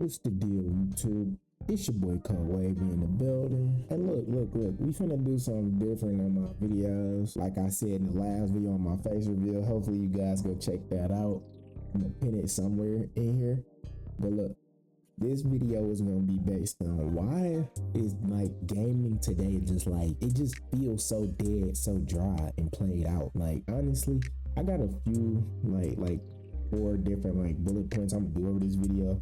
What's the deal, YouTube? It's your boy Cole Wavy in the building. And look, we finna do something different on my videos. Like I said in the last video on my face reveal, hopefully you guys go check that out. I'm gonna pin it somewhere in here. But look, this video is gonna be based on why is like gaming today just like, it just feels so dead, so dry and played out. Like honestly, I got a few like 4 different like bullet points I'm gonna do over this video.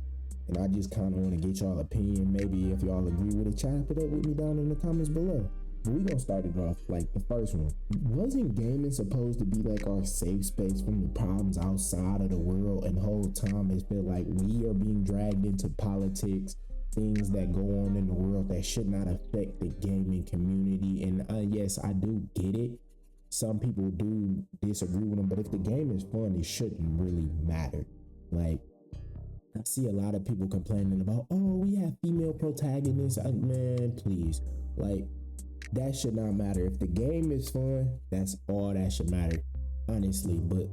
And I just kind of want to get y'all opinion. Maybe if y'all agree with it, chop it up with me down in the comments below. But we gonna start it off like the first one. Wasn't gaming supposed to be like our safe space from the problems outside of the world? And the whole time it feel like we are being dragged into politics, things that go on in the world that should not affect the gaming community. And yes, I do get it. Some people do disagree with them, but if the game is fun, it shouldn't really matter. Like, I see a lot of people complaining about, oh, we have female protagonists. Man, please. Like, that should not matter. If the game is fun, that's all that should matter, honestly. But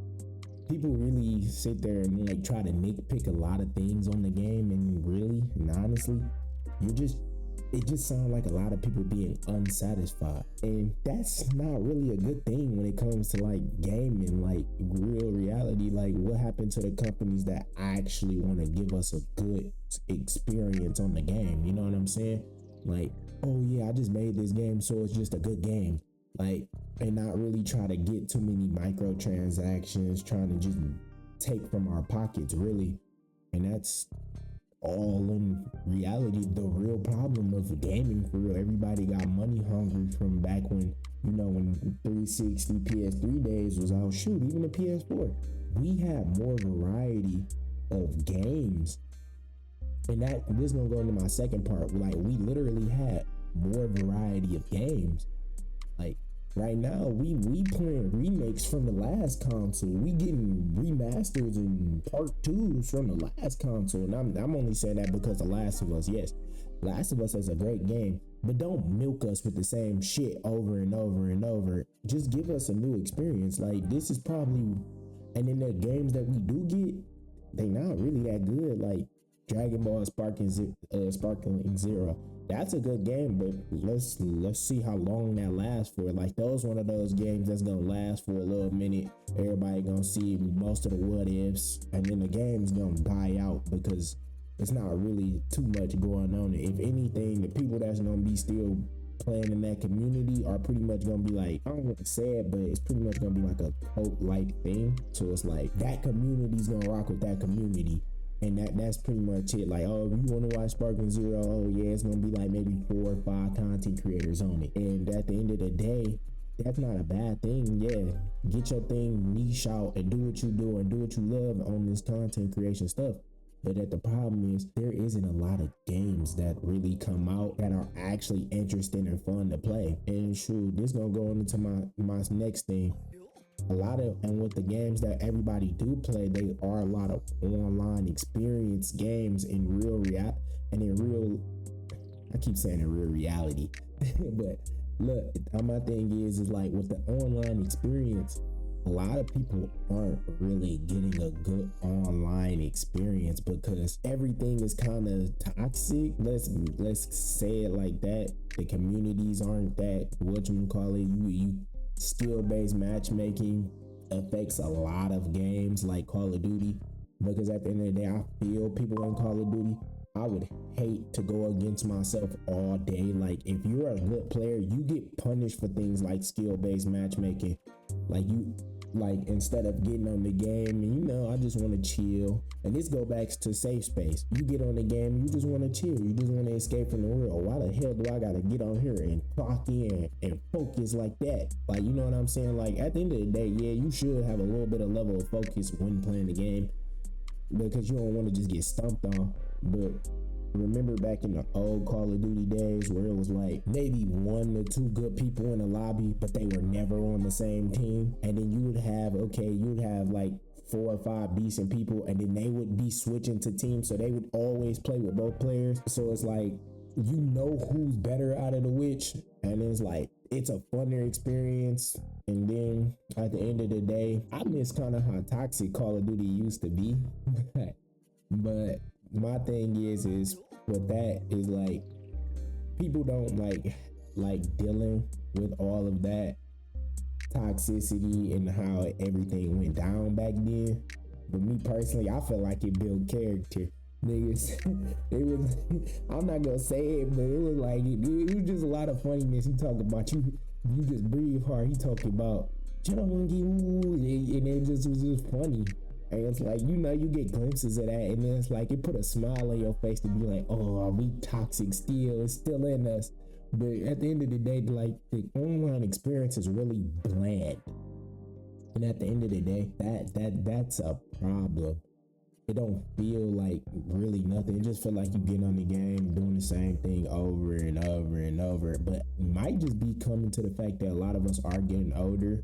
people really sit there and like try to nitpick a lot of things on the game, and really and honestly, it just sounds like a lot of people being unsatisfied, and that's not really a good thing when it comes to like gaming, like real reality. Like, what happened to the companies that actually want to give us a good experience on the game? You know what I'm saying? Like, oh yeah, I just made this game so it's just a good game, like, and not really try to get too many microtransactions, trying to just take from our pockets, really. And that's all in reality the real problem of gaming for real. Everybody got money hungry from back when, you know, when 360 PS3 days was out. Shoot, even the PS4, we had more variety of games. And this is gonna go into my second part. Like, we literally had more variety of games. Like, right now, we playing remakes from the last console. We getting remasters and part 2s from the last console. And I'm only saying that because The Last of Us, yes, Last of Us is a great game, but don't milk us with the same shit over and over and over. Just give us a new experience. Like, this is probably, and then the games that we do get, they not really that good. Like Dragon Ball Sparkling Zero. That's a good game, but let's see how long that lasts for. Like, those one of those games that's gonna last for a little minute. Everybody gonna see most of the what ifs, and then the game's gonna die out because it's not really too much going on. If anything, the people that's gonna be still playing in that community are pretty much gonna be like, I don't want to say it, but it's pretty much gonna be like a cult-like thing. So it's like that community's gonna rock with that community. And that's pretty much it. Like, oh, if you want to watch Sparkling Zero, oh yeah, it's gonna be like maybe 4 or 5 content creators on it. And at the end of the day, that's not a bad thing. Yeah, get your thing niche out and do what you do and do what you love on this content creation stuff. But the problem is, there isn't a lot of games that really come out that are actually interesting and fun to play. And shoot, this gonna go into my next thing. A lot of, and with the games that everybody do play, they are a lot of online experience games in real I keep saying in real reality. But look, my thing is like with the online experience, a lot of people aren't really getting a good online experience because everything is kind of toxic. Let's say it like that. The communities aren't that, you skill-based matchmaking affects a lot of games like Call of Duty, because at the end of the day, I feel people in Call of Duty, I would hate to go against myself all day. Like, if you're a good player, you get punished for things like skill-based matchmaking. Like instead of getting on the game and, you know, I just want to chill. And this go back to safe space. You get on the game, you just want to chill. You just want to escape from the world. Why the hell do I got to get on here and clock in and focus like that? Like, you know what I'm saying? Like, at the end of the day, yeah, you should have a little bit of level of focus when playing the game, because you don't want to just get stumped on. But remember back in the old Call of Duty days where it was like maybe 1 or 2 good people in the lobby, but they were never on the same team. And then you would have like 4 or 5 decent people, and then they would be switching to teams, so they would always play with both players. So it's like, you know who's better out of the which, and it's like, it's a funner experience. And then at the end of the day, I miss kind of how toxic Call of Duty used to be. But my thing is with that is like people don't like dealing with all of that toxicity and how everything went down back then. But me personally, I feel like it built character. Niggas, it was, I'm not gonna say it, but it was like, it was just a lot of funniness. He talking about you just breathe hard. He talking about, and it just was just funny. And it's like, you get glimpses of that, and then it's like, it put a smile on your face to be like, oh, are we toxic still? It's still in us. But at the end of the day, like, the online experience is really bland. And at the end of the day, that's a problem. It don't feel like really nothing. It just feel like you get on the game doing the same thing over and over and over. But it might just be coming to the fact that a lot of us are getting older.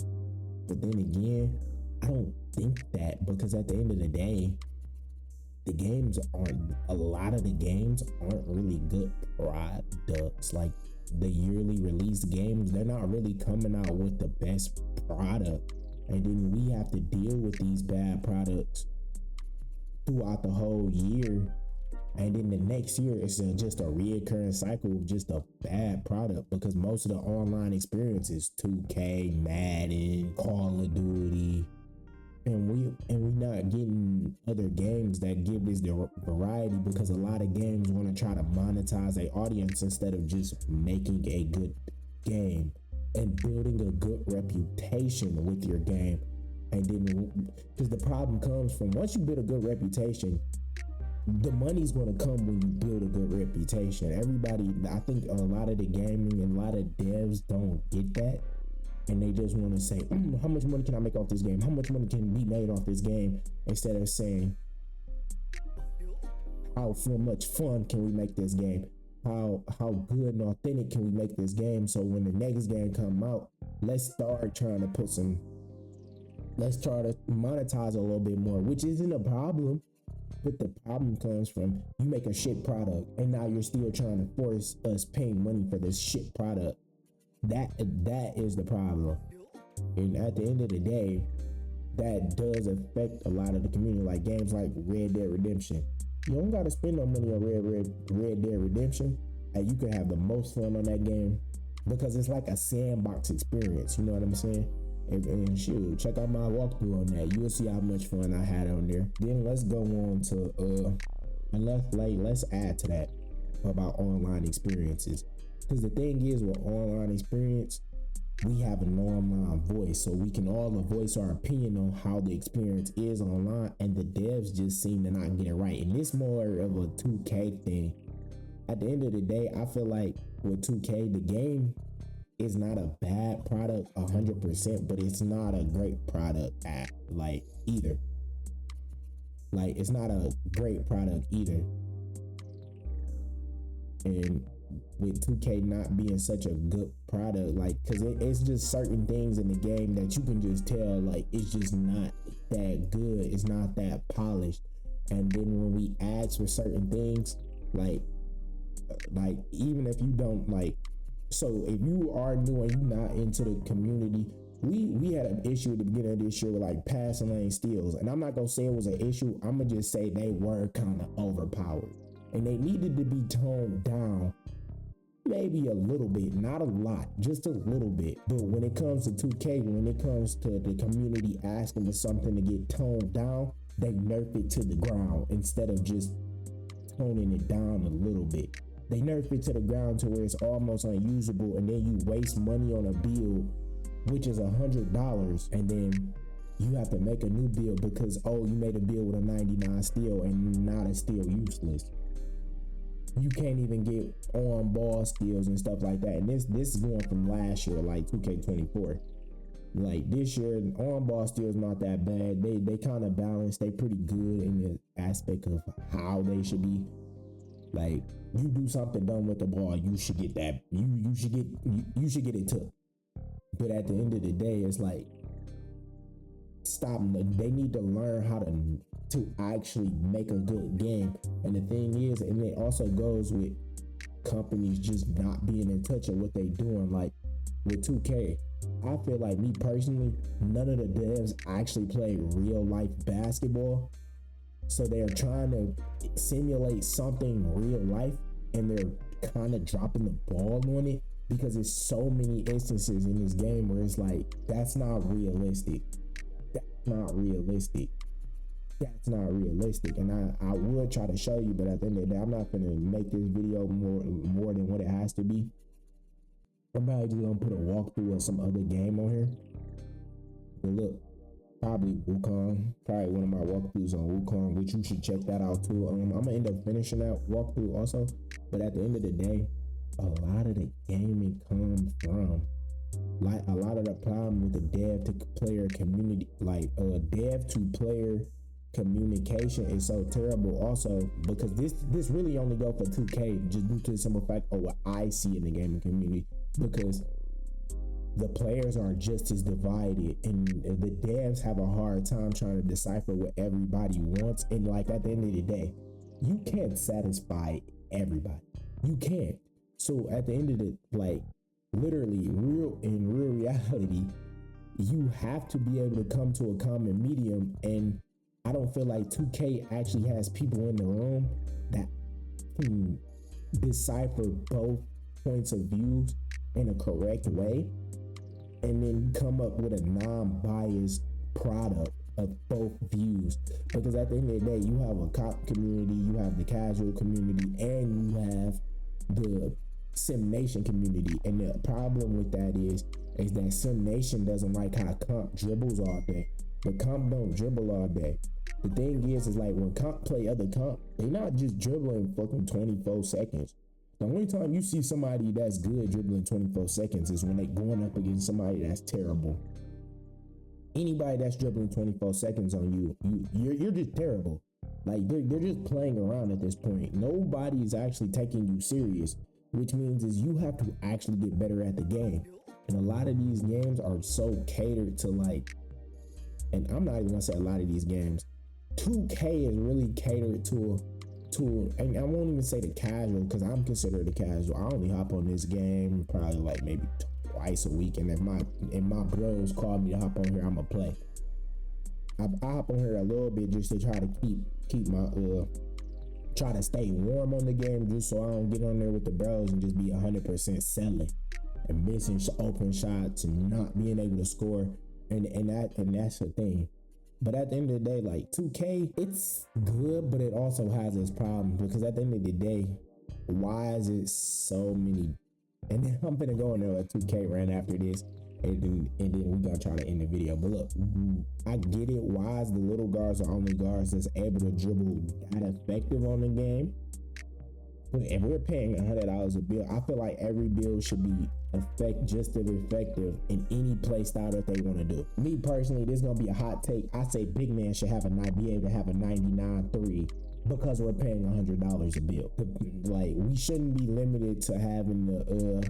But then again, I don't think that, because at the end of the day, a lot of the games aren't really good products. Like the yearly release games, they're not really coming out with the best product. And then we have to deal with these bad products throughout the whole year, and then the next year it's just a reoccurring cycle of just a bad product, because most of the online experience is 2K, Madden, Call of Duty, and we not getting other games that give us the variety, because a lot of games want to try to monetize their audience instead of just making a good game and building a good reputation with your game. And then, because the problem comes from, once you build a good reputation, the money's going to come when you build a good reputation. Everybody, I think a lot of the gaming and a lot of devs don't get that. And they just want to say, how much money can I make off this game? How much money can be made off this game? Instead of saying, how much fun can we make this game? How good and authentic can we make this game? So when the next game come out, let's start trying to let's try to monetize a little bit more, which isn't a problem. But the problem comes from, you make a shit product and now you're still trying to force us paying money for this shit product. That is the problem. And at the end of the day, that does affect a lot of the community. Like games like Red Dead Redemption. You don't gotta spend no money on Red Dead Redemption, and you can have the most fun on that game, because it's like a sandbox experience. You know what I'm saying? And shoot, check out my walkthrough on that. You'll see how much fun I had on there. Then let's go on to and let's add to that about online experiences. Because the thing is, with online experience, we have an online voice, so we can all voice our opinion on how the experience is online, and the devs just seem to not get it right. And it's more of a 2K thing. At the end of the day, I feel like with 2K, the game is not a bad product 100%, but it's not a great product either. Like, it's not a great product either. And with 2K not being such a good product, like, because it's just certain things in the game that you can just tell, like, it's just not that good, it's not that polished. And then when we ask for certain things, like even if you don't like, so if you are new and you're not into the community, we had an issue at the beginning of this year with like passing lane steals, and I'm not gonna say it was an issue, I'm gonna just say they were kind of overpowered and they needed to be toned down. Maybe a little bit, not a lot, just a little bit. But when it comes to 2K, when it comes to the community asking for something to get toned down, they nerf it to the ground instead of just toning it down a little bit. They nerf it to the ground to where it's almost unusable, and then you waste money on a build, which is $100, and then you have to make a new build because, you made a build with a 99 steel, and now it's still useless. You can't even get on ball steals and stuff like that. And this is going from last year, like 2K24. Like this year, on ball steals not that bad. They kind of balanced. They pretty good in the aspect of how they should be. Like, you do something dumb with the ball, you should get that. You should get it took. But at the end of the day, it's like, stop. They need to learn how to actually make a good game. And the thing is, and it also goes with companies just not being in touch of what they doing. Like with 2K, I feel like, me personally, none of the devs actually play real life basketball. So they're trying to simulate something real life, and they're kind of dropping the ball on it because there's so many instances in this game where it's like, that's not realistic. That's not realistic. That's not realistic. And I would try to show you, but at the end of the day, I'm not gonna make this video more than what it has to be. I'm probably just gonna put a walkthrough of some other game on here. But look, probably Wukong, probably one of my walkthroughs on Wukong, which you should check that out too. I'm gonna end up finishing that walkthrough also. But at the end of the day, a lot of the gaming comes from like a lot of the problem with the dev to player community, like dev to player communication is so terrible also, because this really only go for 2K just due to the simple fact of what I see in the gaming community, because the players are just as divided and the devs have a hard time trying to decipher what everybody wants. And like at the end of the day, you can't satisfy everybody. You can't. So at the end of the, like, literally in real reality, you have to be able to come to a common medium. And I don't feel like 2K actually has people in the room that can decipher both points of views in a correct way and then come up with a non-biased product of both views. Because at the end of the day, you have a cop community, you have the casual community, and you have the Sim Nation community. And the problem with that is that Sim Nation doesn't like how comp dribbles all day. But comp don't dribble all day. The thing is like when comp play other comp, they not just dribbling fucking 24 seconds. The only time you see somebody that's good dribbling 24 seconds is when they going up against somebody that's terrible. Anybody that's dribbling 24 seconds on you're just terrible. Like they're just playing around at this point. Nobody's actually taking you serious, which means is you have to actually get better at the game. And a lot of these games are so catered to like, and I'm not even gonna say a lot of these games, 2K is really catered to, and I won't even say the casual, because I'm considered a casual. I only hop on this game probably like maybe twice a week, and if my bros call me to hop on here, I'ma play. I hop on here a little bit just to try to keep my try to stay warm on the game, just so I don't get on there with the bros and just be 100% selling and missing open shots and not being able to score, and that's the thing. But at the end of the day, like 2K, it's good, but it also has its problems, because at the end of the day, why is it so many? And then I'm gonna go in there with 2K right after this, and then we're gonna try to end the video. But look, I get it. Why is the little guards the only guards that's able to dribble that effective on the game? But if we're paying $100 a bill, I feel like every bill should be just as effective in any play style that they want to do. Me personally, this is gonna be a hot take. I say big man should be able to have a 99-3 because we're paying $100 a bill. Like, we shouldn't be limited to having the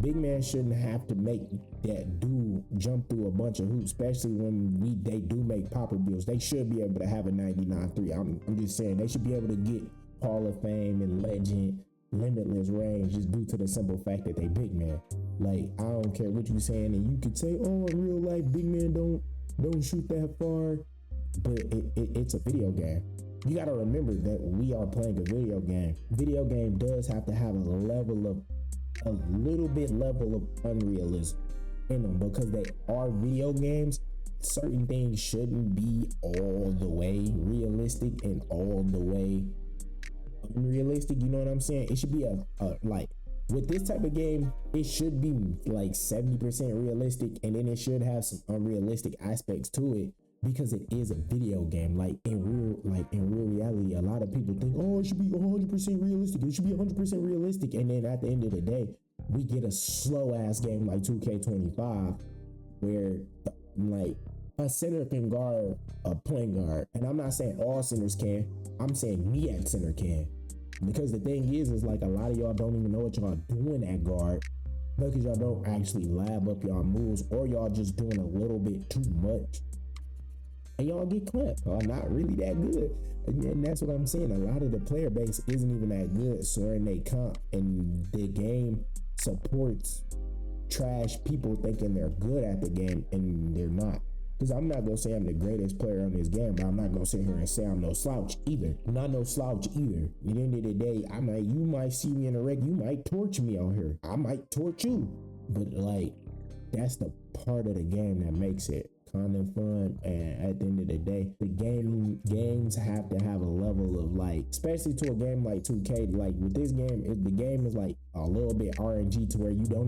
big man shouldn't have to make that dude jump through a bunch of hoops, especially when they do make popper bills. They should be able to have a 99-3. I'm just saying they should be able to get Hall of Fame and legend limitless range just due to the simple fact that they big man. Like, I don't care what you're saying, and you could say, oh, in real life big men don't shoot that far, but it's a video game. You got to remember that we are playing a video game. Video game does have to have a little bit of unrealism in them, because they are video games. Certain things shouldn't be all the way realistic and all the way unrealistic. You know what I'm saying? It should be a like, with this type of game, it should be like 70% realistic, and then it should have some unrealistic aspects to it, because it is a video game. Like in real reality, a lot of people think, oh, it should be 100% realistic. It should be 100% realistic. And then at the end of the day, we get a slow ass game like 2K25, where like a center can guard a point guard. And I'm not saying all centers can. I'm saying me at center can. Because the thing is like a lot of y'all don't even know what y'all doing at guard, because y'all don't actually lab up y'all moves, or y'all just doing a little bit too much. And y'all get clapped, or not really that good. And that's what I'm saying. A lot of the player base isn't even that good, so in they comp, and the game supports trash people thinking they're good at the game, and they're not. Because I'm not gonna say I'm the greatest player on this game, but I'm not gonna sit here and say I'm no slouch either. I'm not no slouch either. At the end of the day, you might see me in a wreck, you might torch me on here. I might torch you. But like, that's the part of the game that makes it kind of fun. And at the end of the day, the games have to have a level of like, especially to a game like 2K, like with this game, the game is like a little bit RNG to where you don't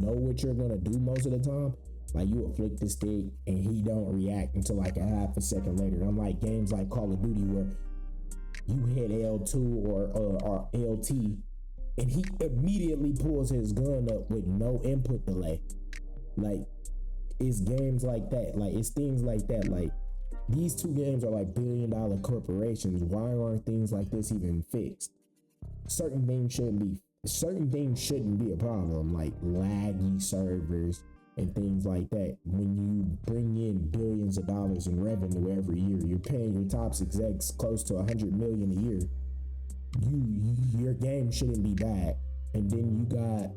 know what you're gonna do most of the time. Like you will flick the stick and he don't react until like a half a second later. Unlike games like Call of Duty where you hit L2 or LT and he immediately pulls his gun up with no input delay. Like it's games like that. Like it's things like that. Like these two games are like billion-dollar corporations. Why aren't things like this even fixed? Certain things shouldn't be a problem, like laggy servers and things like that. When you bring in billions of dollars in revenue every year, you're paying your top execs close to $100 million a year. Your game shouldn't be bad. And then you got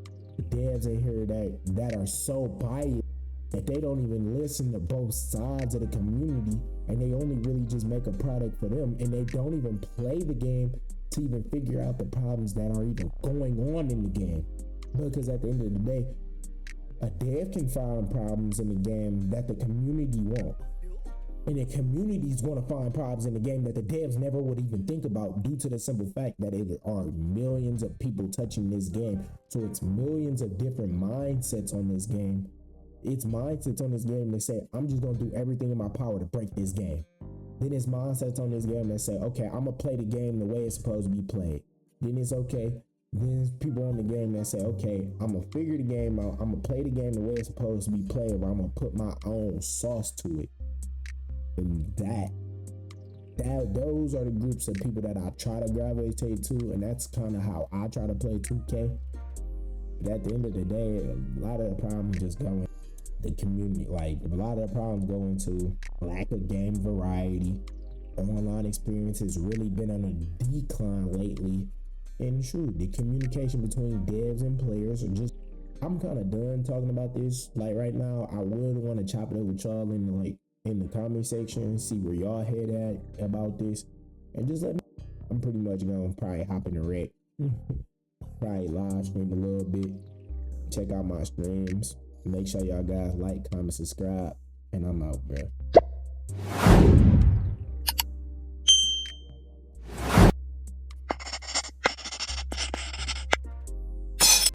devs in here that are so biased that they don't even listen to both sides of the community, and they only really just make a product for them, and they don't even play the game to even figure out the problems that are even going on in the game. Because at the end of the day, a dev can find problems in the game that the community won't. And the community is going to find problems in the game that the devs never would even think about, due to the simple fact that there are millions of people touching this game. So it's millions of different mindsets on this game. It's mindsets on this game that say, I'm just going to do everything in my power to break this game. Then it's mindsets on this game that say, okay, I'm going to play the game the way it's supposed to be played. Then it's okay. Then there's people on the game that say, okay, I'm going to figure the game out. I'm going to play the game the way it's supposed to be played, or I'm going to put my own sauce to it. And those are the groups of people that I try to gravitate to, and that's kind of how I try to play 2K. But at the end of the day, a lot of the problems just go in the community. Like, a lot of the problems go into lack of game variety. Online experience has really been on a decline lately. And true, the communication between devs and players are just, I'm kind of done talking about this. Like right now, I would want to chop it up with y'all in the comment section, see where y'all head at about this, and just let me. I'm pretty much gonna probably hop in the wreck, probably live stream a little bit, check out my streams, make sure y'all guys like, comment, subscribe, and I'm out, bro.